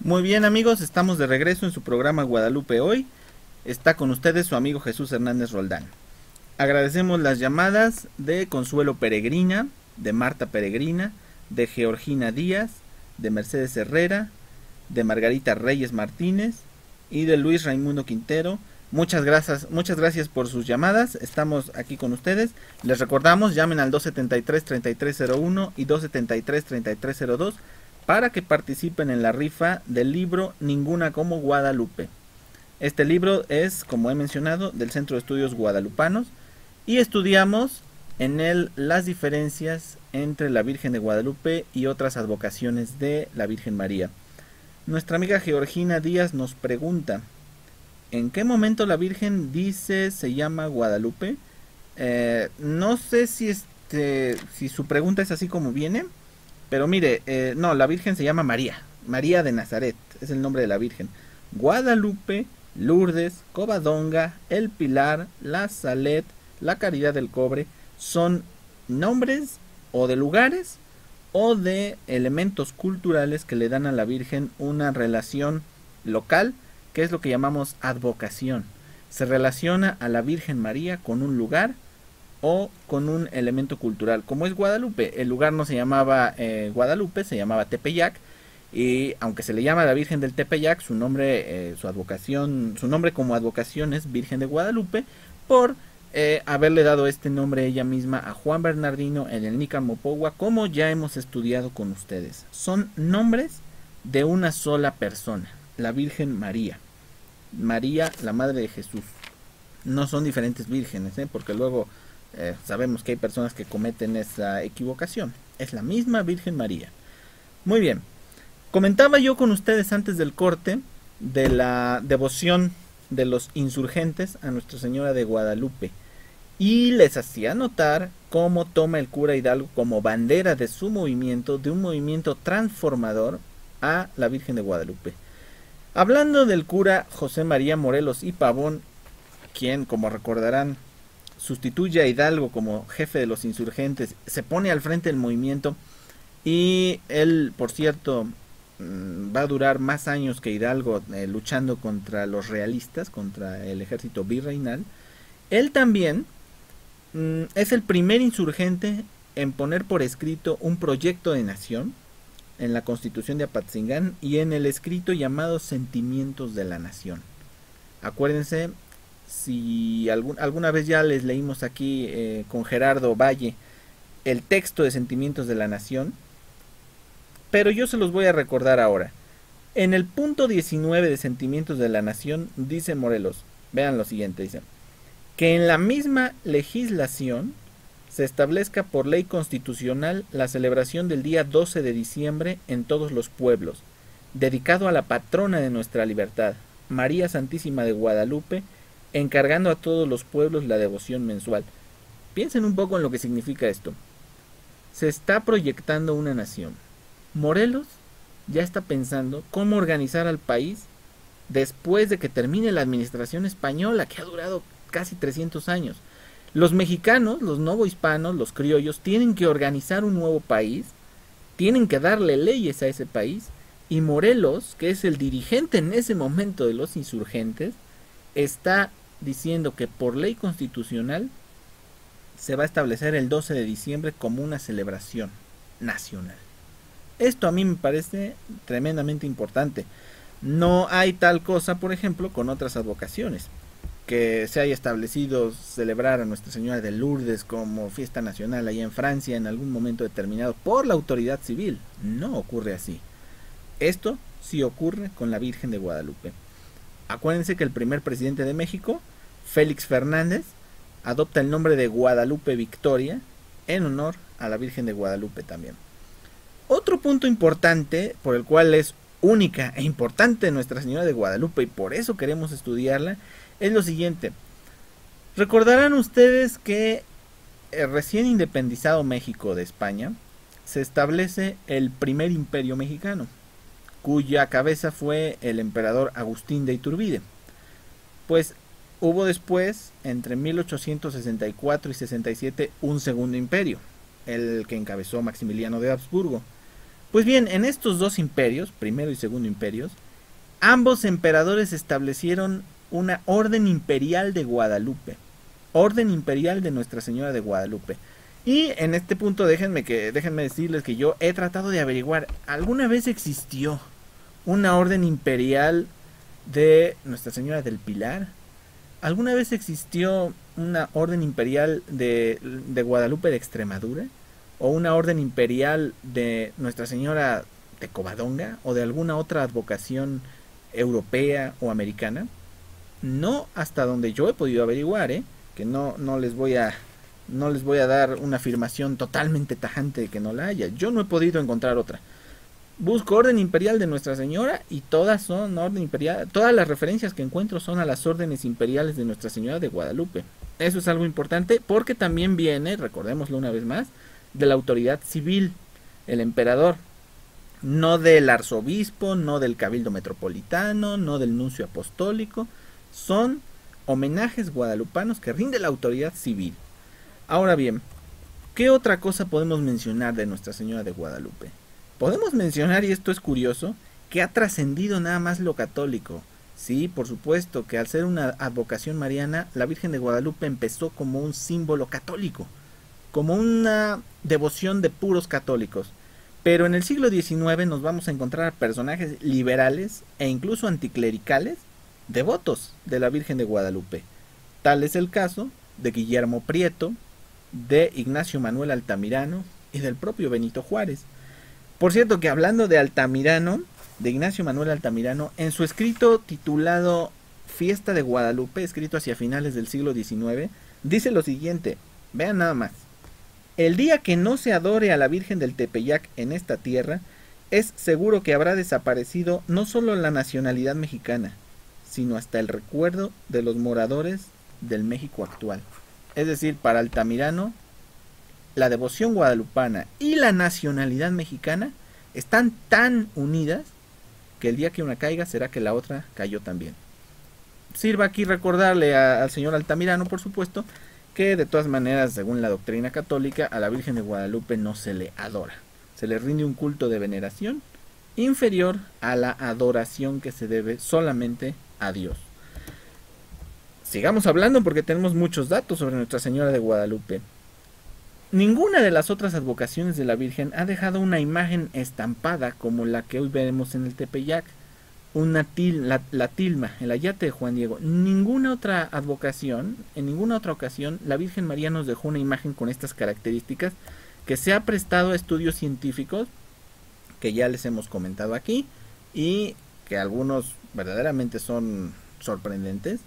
Muy bien amigos, estamos de regreso en su programa Guadalupe Hoy. Está con ustedes su amigo Jesús Hernández Roldán. Agradecemos las llamadas de Consuelo Peregrina, de Marta Peregrina, de Georgina Díaz, de Mercedes Herrera, de Margarita Reyes Martínez y de Luis Raimundo Quintero. Muchas gracias por sus llamadas. Estamos aquí con ustedes. Les recordamos, llamen al 273-3301 y 273-3302 para que participen en la rifa del libro Ninguna como Guadalupe. Este libro es, como he mencionado, del Centro de Estudios Guadalupanos y estudiamos en él las diferencias entre la Virgen de Guadalupe y otras advocaciones de la Virgen María. Nuestra amiga Georgina Díaz nos pregunta: ¿en qué momento la Virgen dice se llama Guadalupe? No sé si su pregunta es así como viene, pero mire, no, la Virgen se llama María, María de Nazaret, es el nombre de la Virgen. Guadalupe, Lourdes, Covadonga, El Pilar, La Salet, La Caridad del Cobre son nombres o de lugares o de elementos culturales que le dan a la Virgen una relación local, que es lo que llamamos advocación. Se relaciona a la Virgen María con un lugar o con un elemento cultural, como es Guadalupe. El lugar no se llamaba Guadalupe, se llamaba Tepeyac, y aunque se le llama la Virgen del Tepeyac, su nombre, su advocación, su nombre como advocación es Virgen de Guadalupe, por haberle dado este nombre ella misma a Juan Bernardino en el Nícar Mopogua, como ya hemos estudiado con ustedes. Son nombres de una sola persona, la Virgen María. María, la Madre de Jesús. No son diferentes vírgenes, porque luego sabemos que hay personas que cometen esa equivocación. Es la misma Virgen María. Muy bien. Comentaba yo con ustedes antes del corte de la devoción de los insurgentes a Nuestra Señora de Guadalupe. Y les hacía notar cómo toma el cura Hidalgo como bandera de su movimiento, de un movimiento transformador, a la Virgen de Guadalupe. Hablando del cura José María Morelos y Pavón, quien, como recordarán, sustituye a Hidalgo como jefe de los insurgentes, se pone al frente del movimiento, y él, por cierto, va a durar más años que Hidalgo luchando contra los realistas, contra el ejército virreinal. Él también es el primer insurgente en poner por escrito un proyecto de nación en la Constitución de Apatzingán y en el escrito llamado Sentimientos de la Nación. Acuérdense, si alguna vez ya les leímos aquí con Gerardo Valle el texto de Sentimientos de la Nación, pero yo se los voy a recordar ahora. En el punto 19 de Sentimientos de la Nación dice Morelos, vean lo siguiente, dice: que en la misma legislación se establezca por ley constitucional la celebración del día 12 de diciembre en todos los pueblos, dedicado a la patrona de nuestra libertad, María Santísima de Guadalupe, encargando a todos los pueblos la devoción mensual. Piensen un poco en lo que significa esto. Se está proyectando una nación. Morelos ya está pensando cómo organizar al país después de que termine la administración española, que ha durado casi 300 años. Los mexicanos, los novohispanos, los criollos, tienen que organizar un nuevo país, tienen que darle leyes a ese país, y Morelos, que es el dirigente en ese momento de los insurgentes, está diciendo que por ley constitucional se va a establecer el 12 de diciembre como una celebración nacional. Esto a mí me parece tremendamente importante. No hay tal cosa, por ejemplo, con otras advocaciones, que se haya establecido celebrar a Nuestra Señora de Lourdes como fiesta nacional allá en Francia en algún momento determinado por la autoridad civil. No ocurre así. Esto sí ocurre con la Virgen de Guadalupe. Acuérdense que el primer presidente de México, Félix Fernández, adopta el nombre de Guadalupe Victoria en honor a la Virgen de Guadalupe también. Otro punto importante, por el cual es única e importante Nuestra Señora de Guadalupe y por eso queremos estudiarla, es lo siguiente. Recordarán ustedes que recién independizado México de España, se establece el primer imperio mexicano, cuya cabeza fue el emperador Agustín de Iturbide. Pues hubo después, entre 1864 y 67, un segundo imperio, el que encabezó Maximiliano de Habsburgo. Pues bien, en estos dos imperios, primero y segundo imperios, ambos emperadores establecieron una orden imperial de Guadalupe, orden imperial de Nuestra Señora de Guadalupe. Y en este punto déjenme decirles que yo he tratado de averiguar, ¿alguna vez existió una orden imperial de Nuestra Señora del Pilar? ¿Alguna vez existió una orden imperial de Guadalupe de Extremadura? ¿O una orden imperial de Nuestra Señora de Covadonga? ¿O de alguna otra advocación europea o americana? No, hasta donde yo he podido averiguar, que no les voy a dar una afirmación totalmente tajante de que no la haya. Yo no he podido encontrar otra. Busco orden imperial de Nuestra Señora y todas son orden imperial. Todas las referencias que encuentro son a las órdenes imperiales de Nuestra Señora de Guadalupe. Eso es algo importante porque también viene, recordémoslo una vez más, de la autoridad civil, el emperador. No del arzobispo, no del cabildo metropolitano, no del nuncio apostólico. Son homenajes guadalupanos que rinde la autoridad civil. Ahora bien, ¿qué otra cosa podemos mencionar de Nuestra Señora de Guadalupe? Podemos mencionar, y esto es curioso, que ha trascendido nada más lo católico. Sí, por supuesto, que al ser una advocación mariana, la Virgen de Guadalupe empezó como un símbolo católico, como una devoción de puros católicos. Pero en el siglo XIX nos vamos a encontrar personajes liberales e incluso anticlericales, devotos de la Virgen de Guadalupe. Tal es el caso de Guillermo Prieto, de Ignacio Manuel Altamirano y del propio Benito Juárez. Por cierto que hablando de Altamirano, de Ignacio Manuel Altamirano, en su escrito titulado Fiesta de Guadalupe, escrito hacia finales del siglo XIX, dice lo siguiente, vean nada más: el día que no se adore a la Virgen del Tepeyac en esta tierra, es seguro que habrá desaparecido no solo la nacionalidad mexicana, sino hasta el recuerdo de los moradores del México actual. Es decir, para Altamirano, la devoción guadalupana y la nacionalidad mexicana están tan unidas que el día que una caiga será que la otra cayó también. Sirva aquí recordarle al señor Altamirano, por supuesto, que de todas maneras, según la doctrina católica, a la Virgen de Guadalupe no se le adora. Se le rinde un culto de veneración inferior a la adoración que se debe solamente a Dios. Sigamos hablando porque tenemos muchos datos sobre Nuestra Señora de Guadalupe. Ninguna de las otras advocaciones de la Virgen ha dejado una imagen estampada como la que hoy veremos en el Tepeyac, la tilma, el ayate de Juan Diego. Ninguna otra advocación, en ninguna otra ocasión, la Virgen María nos dejó una imagen con estas características que se ha prestado a estudios científicos que ya les hemos comentado aquí y que algunos verdaderamente son sorprendentes,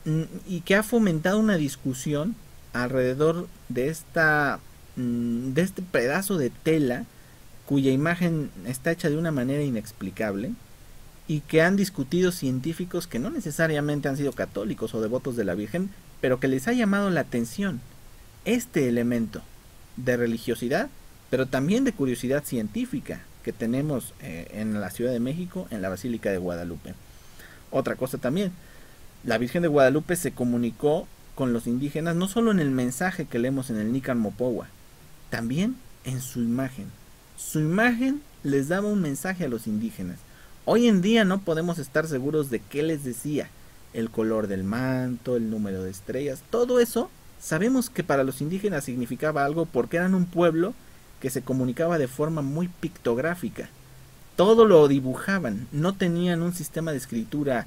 y que ha fomentado una discusión alrededor de este pedazo de tela cuya imagen está hecha de una manera inexplicable y que han discutido científicos que no necesariamente han sido católicos o devotos de la Virgen, pero que les ha llamado la atención este elemento de religiosidad, pero también de curiosidad científica que tenemos en la Ciudad de México, en la Basílica de Guadalupe. Otra cosa también, la Virgen de Guadalupe se comunicó con los indígenas no solo en el mensaje que leemos en el Nican Mopohua, también en su imagen. Su imagen les daba un mensaje a los indígenas. Hoy en día no podemos estar seguros de qué les decía, el color del manto, el número de estrellas, todo eso sabemos que para los indígenas significaba algo porque eran un pueblo que se comunicaba de forma muy pictográfica. Todo lo dibujaban, no tenían un sistema de escritura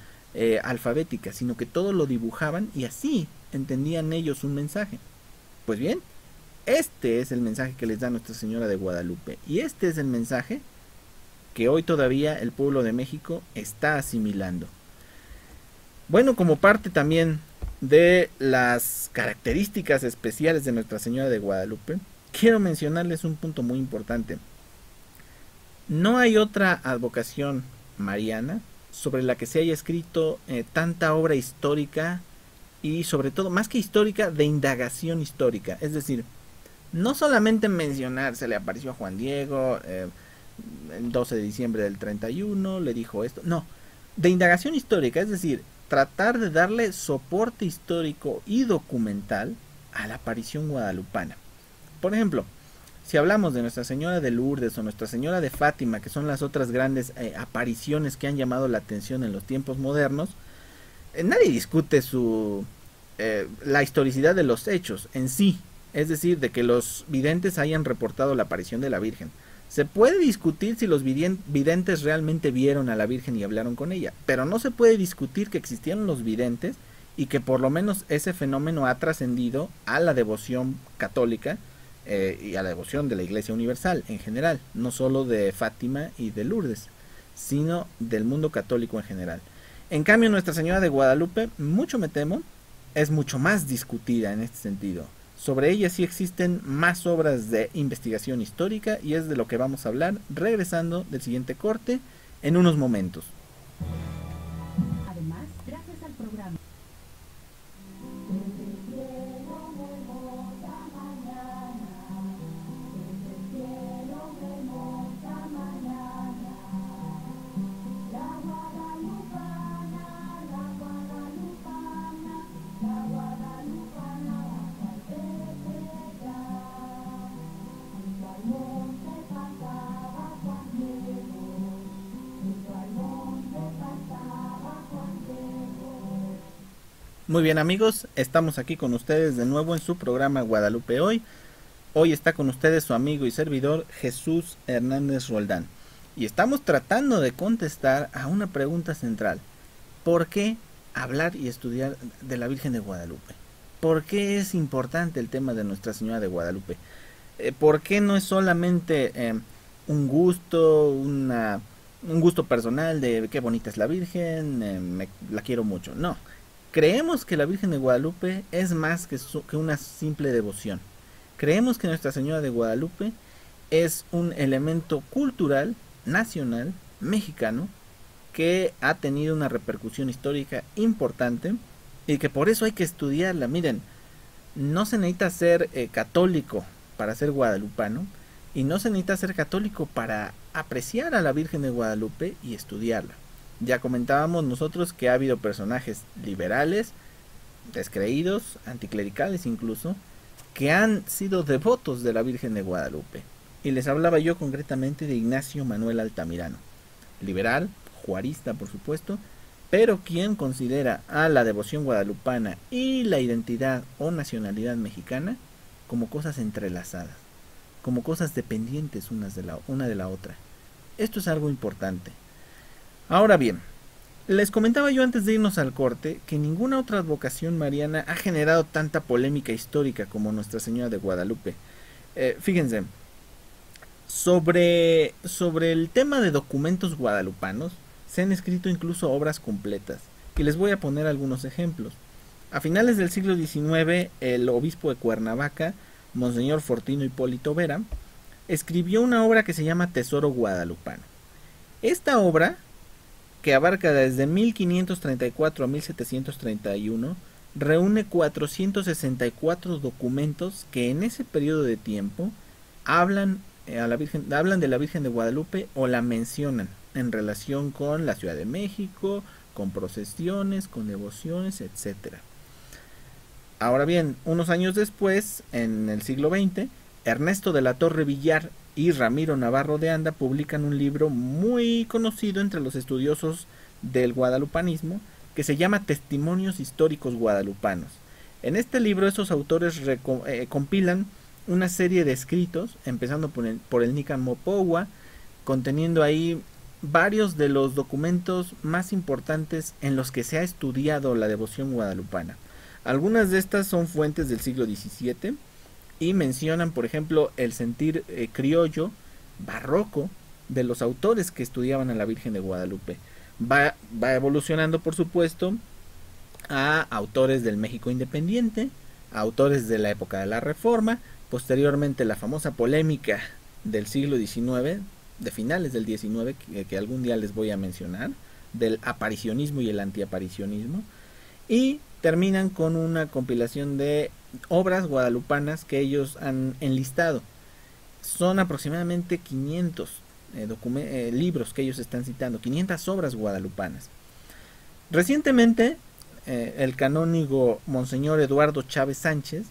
alfabética, sino que todo lo dibujaban y así entendían ellos un mensaje. Pues bien, este es el mensaje que les da Nuestra Señora de Guadalupe y este es el mensaje que hoy todavía el pueblo de México está asimilando. Bueno, como parte también de las características especiales de Nuestra Señora de Guadalupe, quiero mencionarles un punto muy importante. No hay otra advocación mariana sobre la que se haya escrito tanta obra histórica y sobre todo, más que histórica, de indagación histórica. Es decir, no solamente mencionar, se le apareció a Juan Diego el 12 de diciembre del 31, le dijo esto. No, de indagación histórica, es decir, tratar de darle soporte histórico y documental a la aparición guadalupana. Por ejemplo, Si hablamos de Nuestra Señora de Lourdes o Nuestra Señora de Fátima, que son las otras grandes apariciones que han llamado la atención en los tiempos modernos, nadie discute la historicidad de los hechos en sí, es decir, de que los videntes hayan reportado la aparición de la Virgen. Se puede discutir si los videntes realmente vieron a la Virgen y hablaron con ella, pero no se puede discutir que existieron los videntes y que por lo menos ese fenómeno ha trascendido a la devoción católica y a la devoción de la Iglesia Universal en general, no solo de Fátima y de Lourdes, sino del mundo católico en general. En cambio, Nuestra Señora de Guadalupe, mucho me temo, es mucho más discutida en este sentido. Sobre ella sí existen más obras de investigación histórica y es de lo que vamos a hablar regresando del siguiente corte en unos momentos. Además, gracias al programa. Muy bien amigos, estamos aquí con ustedes de nuevo en su programa Guadalupe Hoy. Hoy está con ustedes su amigo y servidor Jesús Hernández Roldán. Y estamos tratando de contestar a una pregunta central. ¿Por qué hablar y estudiar de la Virgen de Guadalupe? ¿Por qué es importante el tema de Nuestra Señora de Guadalupe? ¿Por qué no es solamente un gusto, un gusto personal de qué bonita es la Virgen, la quiero mucho? No. Creemos que la Virgen de Guadalupe es más que una simple devoción. Creemos que Nuestra Señora de Guadalupe es un elemento cultural, nacional, mexicano, que ha tenido una repercusión histórica importante y que por eso hay que estudiarla. Miren, no se necesita ser católico para ser guadalupano y no se necesita ser católico para apreciar a la Virgen de Guadalupe y estudiarla. Ya comentábamos nosotros que ha habido personajes liberales, descreídos, anticlericales incluso, que han sido devotos de la Virgen de Guadalupe. Y les hablaba yo concretamente de Ignacio Manuel Altamirano, liberal, juarista por supuesto, pero quien considera a la devoción guadalupana y la identidad o nacionalidad mexicana como cosas entrelazadas, como cosas dependientes una de la otra. Esto es algo importante. Ahora bien, les comentaba yo antes de irnos al corte que ninguna otra advocación mariana ha generado tanta polémica histórica como Nuestra Señora de Guadalupe. Fíjense, sobre el tema de documentos guadalupanos se han escrito incluso obras completas y les voy a poner algunos ejemplos. A finales del siglo XIX, el obispo de Cuernavaca, Monseñor Fortino Hipólito Vera, escribió una obra que se llama Tesoro Guadalupano. Esta obra, que abarca desde 1534 a 1731, reúne 464 documentos que en ese periodo de tiempo hablan de la Virgen de Guadalupe o la mencionan en relación con la Ciudad de México, con procesiones, con devociones, etc. Ahora bien, unos años después, en el siglo XX, Ernesto de la Torre Villar y Ramiro Navarro de Anda publican un libro muy conocido entre los estudiosos del guadalupanismo que se llama Testimonios Históricos Guadalupanos. En este libro estos autores compilan una serie de escritos, empezando por el Nican Mopohua, conteniendo ahí varios de los documentos más importantes en los que se ha estudiado la devoción guadalupana. Algunas de estas son fuentes del siglo XVII y mencionan, por ejemplo, el sentir criollo, barroco, de los autores que estudiaban a la Virgen de Guadalupe. Va evolucionando, por supuesto, a autores del México independiente, a autores de la época de la Reforma, posteriormente la famosa polémica del siglo XIX, de finales del XIX, que algún día les voy a mencionar, del aparicionismo y el antiaparicionismo, y terminan con una compilación de obras guadalupanas que ellos han enlistado. Son aproximadamente 500 libros que ellos están citando, 500 obras guadalupanas. Recientemente, el canónigo Monseñor Eduardo Chávez Sánchez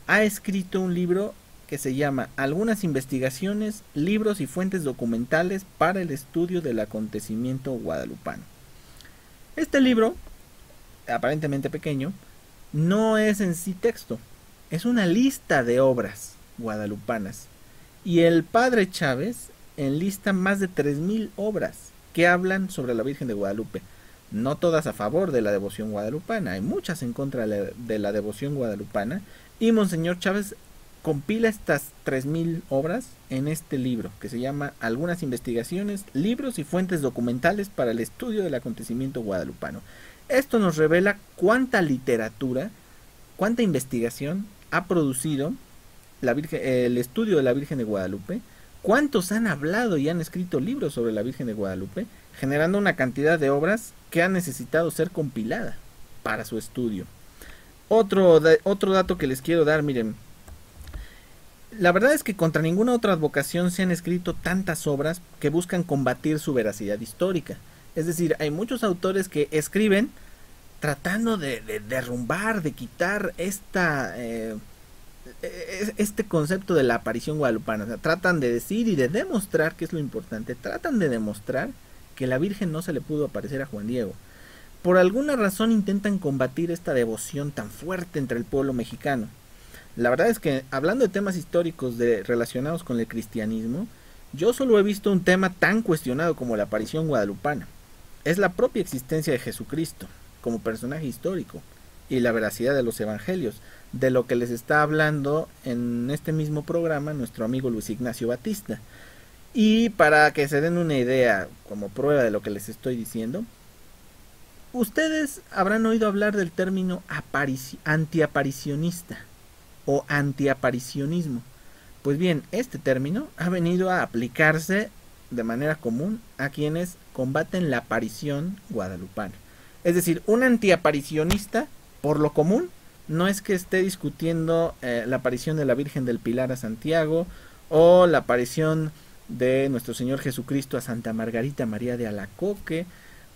ha escrito un libro que se llama Algunas investigaciones, libros y fuentes documentales para el estudio del acontecimiento guadalupano. Este libro, aparentemente pequeño, no es en sí texto, es una lista de obras guadalupanas. Y el padre Chávez enlista más de 3000 obras que hablan sobre la Virgen de Guadalupe. No todas a favor de la devoción guadalupana, hay muchas en contra de la devoción guadalupana. Y Monseñor Chávez compila estas 3000 obras en este libro que se llama Algunas investigaciones, libros y fuentes documentales para el estudio del acontecimiento guadalupano. Esto nos revela cuánta literatura, cuánta investigación ha producido el estudio de la Virgen de Guadalupe, cuántos han hablado y han escrito libros sobre la Virgen de Guadalupe, generando una cantidad de obras que han necesitado ser compilada para su estudio. Otro dato que les quiero dar, miren, la verdad es que contra ninguna otra advocación se han escrito tantas obras que buscan combatir su veracidad histórica. Es decir, hay muchos autores que escriben tratando de derrumbar, de quitar este concepto de la aparición guadalupana. O sea, tratan de decir y de demostrar, que es lo importante, tratan de demostrar que la Virgen no se le pudo aparecer a Juan Diego. Por alguna razón intentan combatir esta devoción tan fuerte entre el pueblo mexicano. La verdad es que, hablando de temas históricos relacionados con el cristianismo, yo solo he visto un tema tan cuestionado como la aparición guadalupana. Es la propia existencia de Jesucristo como personaje histórico y la veracidad de los evangelios, de lo que les está hablando en este mismo programa nuestro amigo Luis Ignacio Batista. Y para que se den una idea como prueba de lo que les estoy diciendo, ustedes habrán oído hablar del término antiaparicionista o antiaparicionismo. Pues bien, este término ha venido a aplicarse de manera común a quienes combaten la aparición guadalupana. Es decir, un antiaparicionista, por lo común, no es que esté discutiendo la aparición de la Virgen del Pilar a Santiago o la aparición de nuestro Señor Jesucristo a Santa Margarita María de Alacoque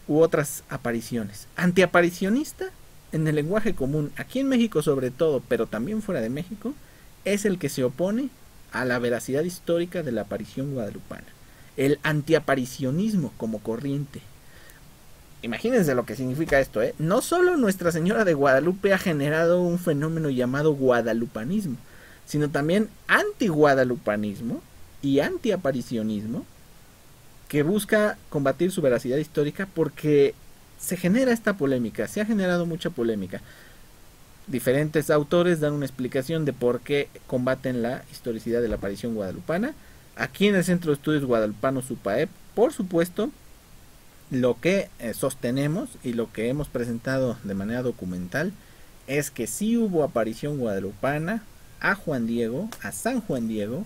u otras apariciones. Antiaparicionista, en el lenguaje común, aquí en México sobre todo, pero también fuera de México, es el que se opone a la veracidad histórica de la aparición guadalupana. El antiaparicionismo como corriente. Imagínense lo que significa esto, ¿eh? No solo Nuestra Señora de Guadalupe ha generado un fenómeno llamado guadalupanismo, sino también antiguadalupanismo y antiaparicionismo, que busca combatir su veracidad histórica porque se genera esta polémica, se ha generado mucha polémica. Diferentes autores dan una explicación de por qué combaten la historicidad de la aparición guadalupana. Aquí en el Centro de Estudios Guadalupanos UPAEP, por supuesto, lo que sostenemos y lo que hemos presentado de manera documental es que sí hubo aparición guadalupana a Juan Diego, a San Juan Diego,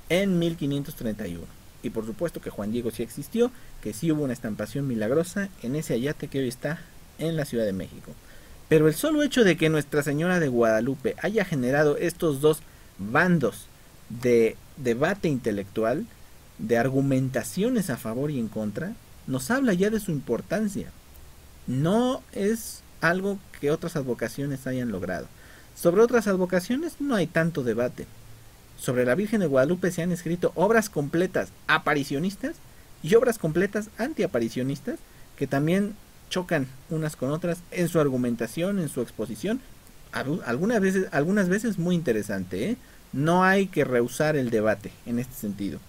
en 1531. Y por supuesto que Juan Diego sí existió, que sí hubo una estampación milagrosa en ese ayate que hoy está en la Ciudad de México. Pero el solo hecho de que Nuestra Señora de Guadalupe haya generado estos dos bandos de debate intelectual, de argumentaciones a favor y en contra, nos habla ya de su importancia. No es algo que otras advocaciones hayan logrado. Sobre otras advocaciones no hay tanto debate. Sobre la Virgen de Guadalupe se han escrito obras completas aparicionistas y obras completas antiaparicionistas que también chocan unas con otras en su argumentación, en su exposición, algunas veces muy interesante, ¿eh? No hay que rehusar el debate en este sentido.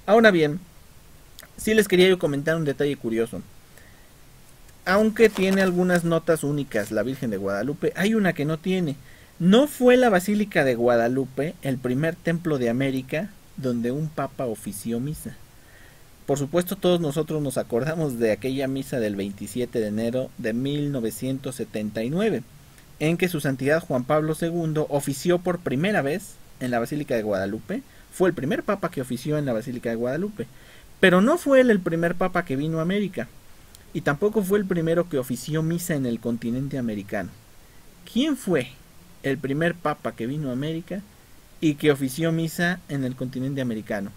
Ahora bien, sí les quería yo comentar un detalle curioso. Aunque tiene algunas notas únicas la Virgen de Guadalupe, hay una que no tiene. No fue la Basílica de Guadalupe el primer templo de América donde un papa ofició misa. Por supuesto, todos nosotros nos acordamos de aquella misa del 27 de enero de 1979, en que su santidad Juan Pablo II ofició por primera vez en la Basílica de Guadalupe. Fue el primer papa que ofició en la Basílica de Guadalupe. Pero no fue él el primer papa que vino a América, y tampoco fue el primero que ofició misa en el continente americano. ¿Quién fue el primer papa que vino a América y que ofició misa en el continente americano?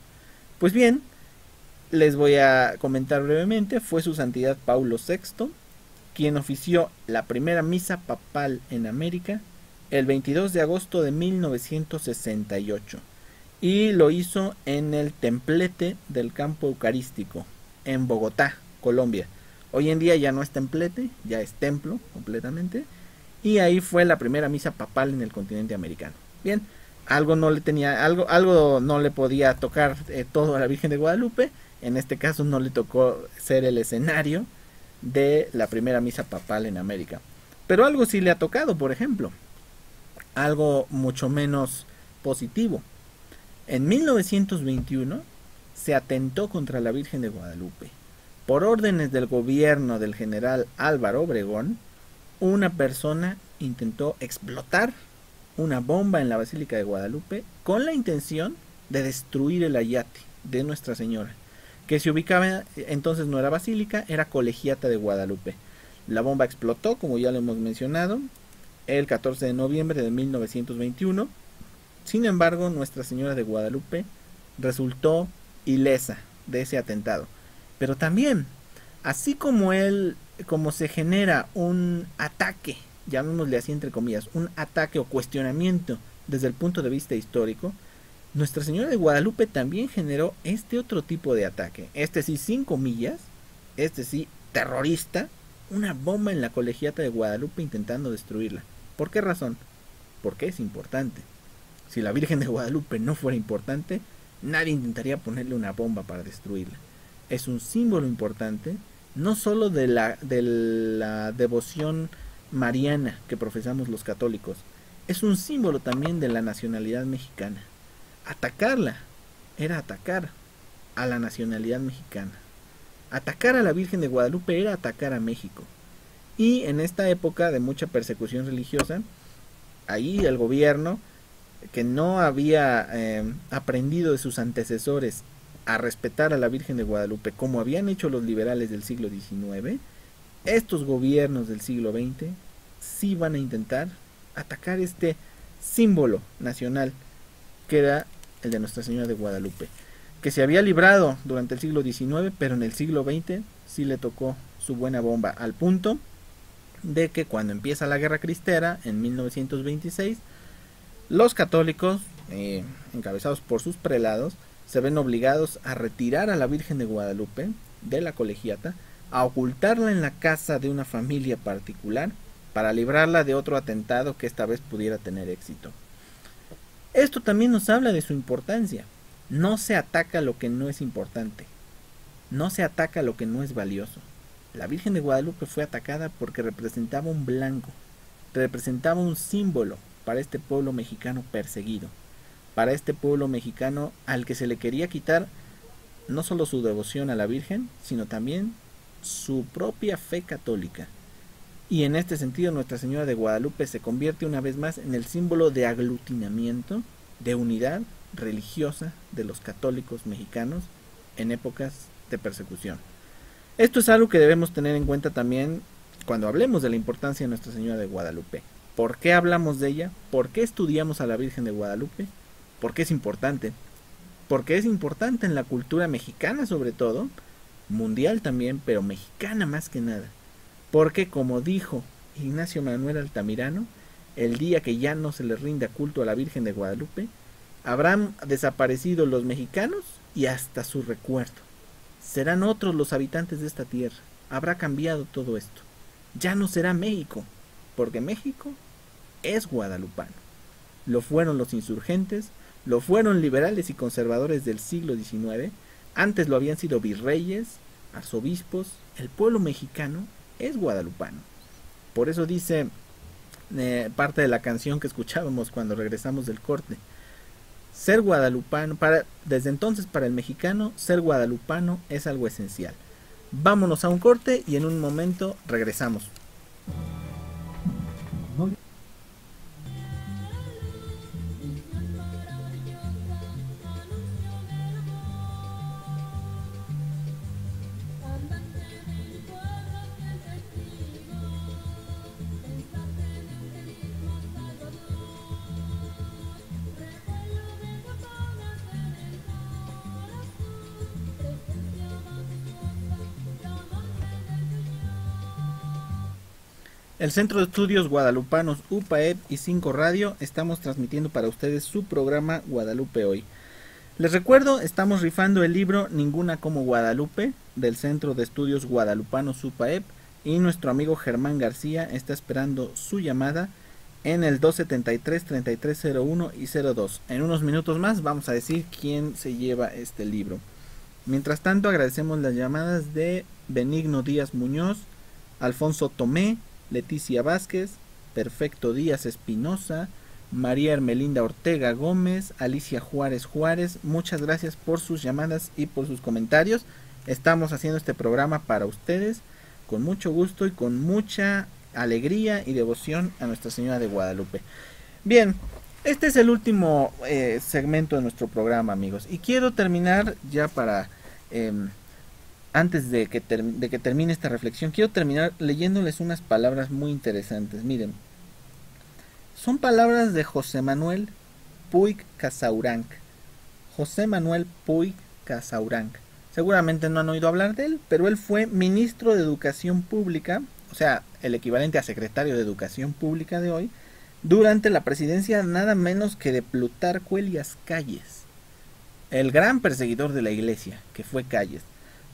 Pues bien, les voy a comentar brevemente. Fue su santidad Paulo VI, quien ofició la primera misa papal en América el 22 de agosto de 1968 y lo hizo en el templete del campo eucarístico en Bogotá, Colombia. Hoy en día ya no es templete, ya es templo completamente, y ahí fue la primera misa papal en el continente americano. Bien, algo no le tenía, algo no le podía tocar todo a la Virgen de Guadalupe. En este caso no le tocó ser el escenario de la primera misa papal en América. Pero algo sí le ha tocado, por ejemplo, algo mucho menos positivo. En 1921 se atentó contra la Virgen de Guadalupe. Por órdenes del gobierno del general Álvaro Obregón, una persona intentó explotar una bomba en la Basílica de Guadalupe con la intención de destruir el ayate de Nuestra Señora, que se ubicaba, entonces no era basílica, era colegiata de Guadalupe. La bomba explotó, como ya lo hemos mencionado, el 14 de noviembre de 1921. Sin embargo, Nuestra Señora de Guadalupe resultó ilesa de ese atentado. Pero también, así como se genera un ataque, llamémosle así entre comillas, un ataque o cuestionamiento desde el punto de vista histórico, Nuestra Señora de Guadalupe también generó este otro tipo de ataque. Este sí, sin comillas, este sí, terrorista, una bomba en la colegiata de Guadalupe intentando destruirla. ¿Por qué razón? Porque es importante. Si la Virgen de Guadalupe no fuera importante, nadie intentaría ponerle una bomba para destruirla. Es un símbolo importante, no solo de la devoción mariana que profesamos los católicos, es un símbolo también de la nacionalidad mexicana. Atacarla era atacar a la nacionalidad mexicana. Atacar a la Virgen de Guadalupe era atacar a México. Y en esta época de mucha persecución religiosa, ahí el gobierno, que no había aprendido de sus antecesores a respetar a la Virgen de Guadalupe como habían hecho los liberales del siglo XIX, estos gobiernos del siglo XX sí van a intentar atacar este símbolo nacional que era el de Nuestra Señora de Guadalupe, que se había librado durante el siglo XIX, pero en el siglo XX sí le tocó su buena bomba, al punto de que cuando empieza la Guerra Cristera en 1926, los católicos, encabezados por sus prelados, se ven obligados a retirar a la Virgen de Guadalupe de la colegiata, a ocultarla en la casa de una familia particular para librarla de otro atentado que esta vez pudiera tener éxito. Esto también nos habla de su importancia. No se ataca lo que no es importante. No se ataca lo que no es valioso. La Virgen de Guadalupe fue atacada porque representaba un blanco, representaba un símbolo para este pueblo mexicano perseguido, para este pueblo mexicano al que se le quería quitar no solo su devoción a la Virgen, sino también su propia fe católica. Y en este sentido Nuestra Señora de Guadalupe se convierte una vez más en el símbolo de aglutinamiento, de unidad religiosa de los católicos mexicanos en épocas de persecución. Esto es algo que debemos tener en cuenta también cuando hablemos de la importancia de Nuestra Señora de Guadalupe. ¿Por qué hablamos de ella? ¿Por qué estudiamos a la Virgen de Guadalupe? Porque es importante. Porque es importante en la cultura mexicana sobre todo, mundial también, pero mexicana más que nada. Porque como dijo Ignacio Manuel Altamirano, el día que ya no se le rinda culto a la Virgen de Guadalupe, habrán desaparecido los mexicanos y hasta su recuerdo. Serán otros los habitantes de esta tierra. Habrá cambiado todo esto. Ya no será México, porque México es guadalupano. Lo fueron los insurgentes, lo fueron liberales y conservadores del siglo XIX, antes lo habían sido virreyes, arzobispos. El pueblo mexicano es guadalupano. Por eso dice parte de la canción que escuchábamos cuando regresamos del corte: ser guadalupano, desde entonces para el mexicano, ser guadalupano es algo esencial. Vámonos a un corte y en un momento regresamos. El Centro de Estudios Guadalupanos UPAEP y 5 Radio estamos transmitiendo para ustedes su programa Guadalupe Hoy. Les recuerdo, estamos rifando el libro Ninguna como Guadalupe del Centro de Estudios Guadalupanos UPAEP y nuestro amigo Germán García está esperando su llamada en el 273-3301 y 02. En unos minutos más vamos a decir quién se lleva este libro. Mientras tanto, agradecemos las llamadas de Benigno Díaz Muñoz, Alfonso Tomé, Leticia Vázquez, Perfecto Díaz Espinosa, María Hermelinda Ortega Gómez, Alicia Juárez Juárez. Muchas gracias por sus llamadas y por sus comentarios. Estamos haciendo este programa para ustedes con mucho gusto y con mucha alegría y devoción a Nuestra Señora de Guadalupe. Bien, este es el último segmento de nuestro programa, amigos, y quiero terminar ya para antes de que termine esta reflexión, quiero terminar leyéndoles unas palabras muy interesantes. Miren, son palabras de José Manuel Puig Casauranc. José Manuel Puig Casauranc. Seguramente no han oído hablar de él, pero él fue ministro de Educación Pública, o sea, el equivalente a secretario de Educación Pública de hoy, durante la presidencia nada menos que de Plutarco Elias Calles, el gran perseguidor de la iglesia, que fue Calles.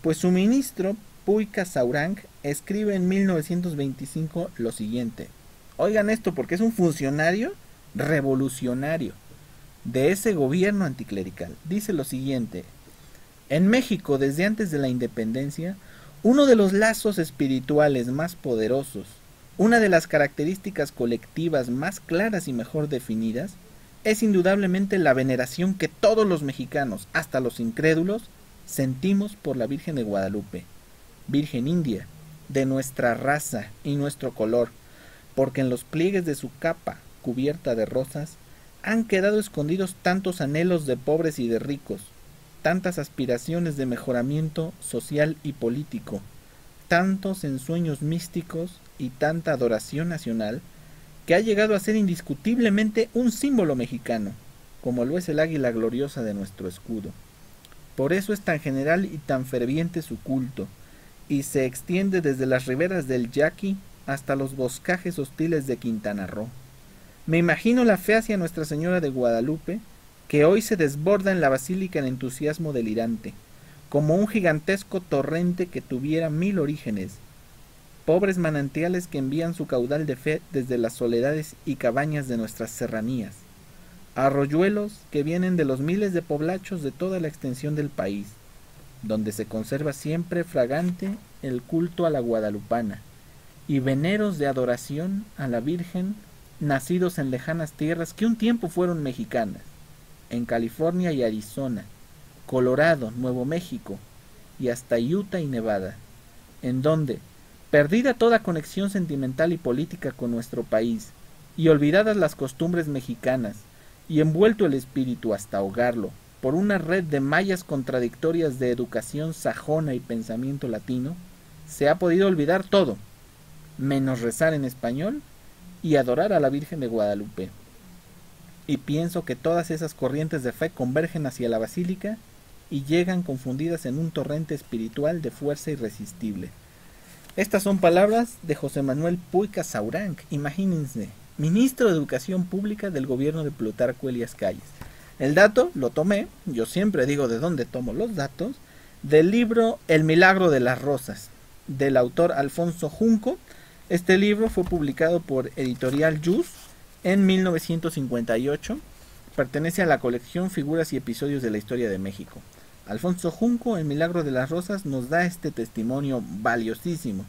Pues su ministro, Puig Casauranc, escribe en 1925 lo siguiente. Oigan esto porque es un funcionario revolucionario de ese gobierno anticlerical. Dice lo siguiente: en México, desde antes de la independencia, uno de los lazos espirituales más poderosos, una de las características colectivas más claras y mejor definidas, es indudablemente la veneración que todos los mexicanos, hasta los incrédulos, sentimos por la Virgen de Guadalupe, Virgen India, de nuestra raza y nuestro color, porque en los pliegues de su capa, cubierta de rosas, han quedado escondidos tantos anhelos de pobres y de ricos, tantas aspiraciones de mejoramiento social y político, tantos ensueños místicos y tanta adoración nacional, que ha llegado a ser indiscutiblemente un símbolo mexicano, como lo es el águila gloriosa de nuestro escudo. Por eso es tan general y tan ferviente su culto, y se extiende desde las riberas del Yaqui hasta los boscajes hostiles de Quintana Roo. Me imagino la fe hacia Nuestra Señora de Guadalupe, que hoy se desborda en la basílica en entusiasmo delirante, como un gigantesco torrente que tuviera 1000 orígenes, pobres manantiales que envían su caudal de fe desde las soledades y cabañas de nuestras serranías, arroyuelos que vienen de los miles de poblachos de toda la extensión del país, donde se conserva siempre fragante el culto a la guadalupana, y veneros de adoración a la Virgen, nacidos en lejanas tierras que un tiempo fueron mexicanas, en California y Arizona, Colorado, Nuevo México, y hasta Utah y Nevada, en donde, perdida toda conexión sentimental y política con nuestro país, y olvidadas las costumbres mexicanas, y envuelto el espíritu hasta ahogarlo por una red de mallas contradictorias de educación sajona y pensamiento latino, se ha podido olvidar todo, menos rezar en español y adorar a la Virgen de Guadalupe. Y pienso que todas esas corrientes de fe convergen hacia la basílica y llegan confundidas en un torrente espiritual de fuerza irresistible. Estas son palabras de José Manuel Puig Casauranc, imagínense, ministro de Educación Pública del gobierno de Plutarco Elias Calles. El dato lo tomé, yo siempre digo de dónde tomo los datos, del libro El Milagro de las Rosas, del autor Alfonso Junco. Este libro fue publicado por Editorial Yus en 1958, pertenece a la colección Figuras y Episodios de la Historia de México. Alfonso Junco, El Milagro de las Rosas, nos da este testimonio valiosísimo.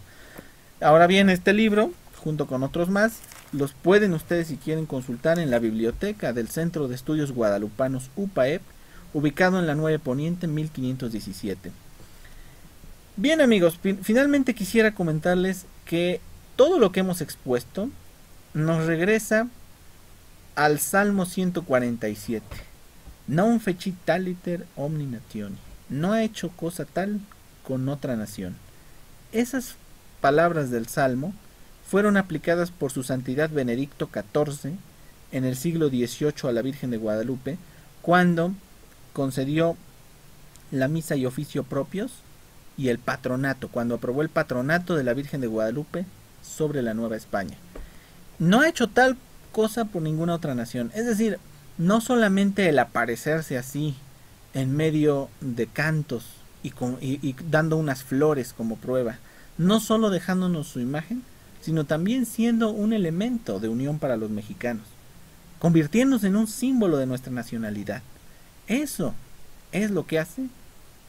Ahora bien, este libro, junto con otros más, los pueden ustedes, si quieren, consultar en la biblioteca del Centro de Estudios Guadalupanos UPAEP, ubicado en la 9 Poniente 1517. Bien, amigos, finalmente quisiera comentarles que todo lo que hemos expuesto nos regresa al Salmo 147. Non fecit taliter omni nationi. No ha hecho cosa tal con otra nación. Esas palabras del Salmo fueron aplicadas por su santidad Benedicto XIV en el siglo XVIII a la Virgen de Guadalupe, cuando concedió la misa y oficio propios y el patronato. Cuando aprobó el patronato de la Virgen de Guadalupe sobre la Nueva España. No ha hecho tal cosa por ninguna otra nación. Es decir, no solamente el aparecerse así en medio de cantos y dando unas flores como prueba, no solo dejándonos su imagen, sino también siendo un elemento de unión para los mexicanos, convirtiéndose en un símbolo de nuestra nacionalidad. Eso es lo que hace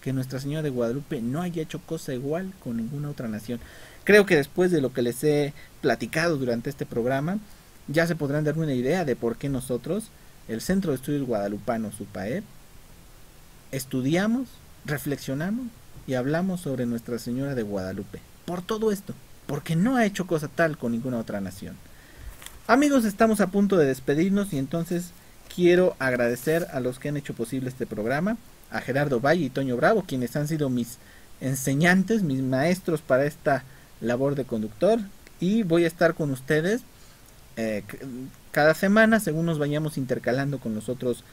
que Nuestra Señora de Guadalupe no haya hecho cosa igual con ninguna otra nación. Creo que después de lo que les he platicado durante este programa, ya se podrán dar una idea de por qué nosotros, el Centro de Estudios Guadalupanos, SUPAEP, estudiamos, reflexionamos y hablamos sobre Nuestra Señora de Guadalupe. Por todo esto, porque no ha hecho cosa tal con ninguna otra nación. Amigos, estamos a punto de despedirnos y entonces quiero agradecer a los que han hecho posible este programa, a Gerardo Valle y Toño Bravo, quienes han sido mis enseñantes, mis maestros para esta labor de conductor, y voy a estar con ustedes cada semana según nos vayamos intercalando con los otros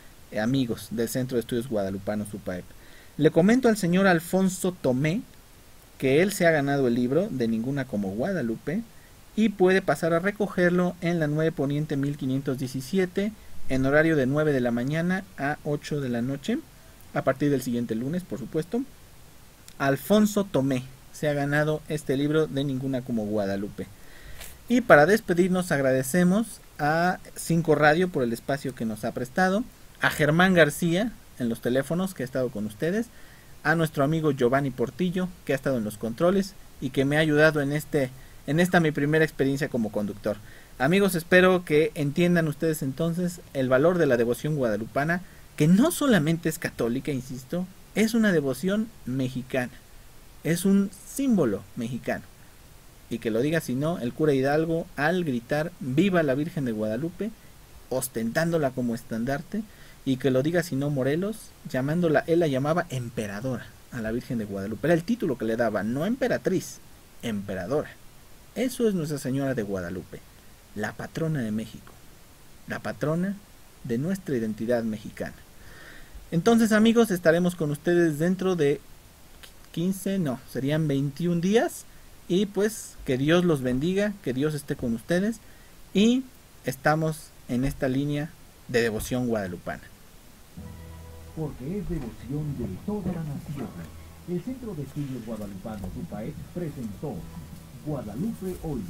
amigos del Centro de Estudios Guadalupanos SUPAEP. Le comento al señor Alfonso Tomé que él se ha ganado el libro De Ninguna como Guadalupe y puede pasar a recogerlo en la 9 Poniente 1517 en horario de 9 de la mañana a 8 de la noche, a partir del siguiente lunes, por supuesto. Alfonso Tomé se ha ganado este libro De Ninguna como Guadalupe. Y para despedirnos agradecemos a 5 Radio por el espacio que nos ha prestado, a Germán García en los teléfonos que ha estado con ustedes, a nuestro amigo Giovanni Portillo que ha estado en los controles y que me ha ayudado en esta mi primera experiencia como conductor. Amigos, espero que entiendan ustedes entonces el valor de la devoción guadalupana, que no solamente es católica, insisto, es una devoción mexicana, es un símbolo mexicano. Y que lo diga si no el cura Hidalgo al gritar viva la Virgen de Guadalupe, ostentándola como estandarte, y que lo diga si no Morelos, llamándola, él la llamaba emperadora a la Virgen de Guadalupe, era el título que le daba, no emperatriz, emperadora. Eso es Nuestra Señora de Guadalupe, la patrona de México, la patrona de nuestra identidad mexicana. Entonces, amigos, estaremos con ustedes dentro de 21 días, y pues que Dios los bendiga, que Dios esté con ustedes, y estamos en esta línea de devoción guadalupana. Porque es devoción de toda la nación. El Centro de Estudios Guadalupanos SUPAEP presentó Guadalupe Hoy,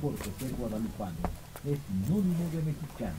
porque ser guadalupano es sinónimo de mexicano.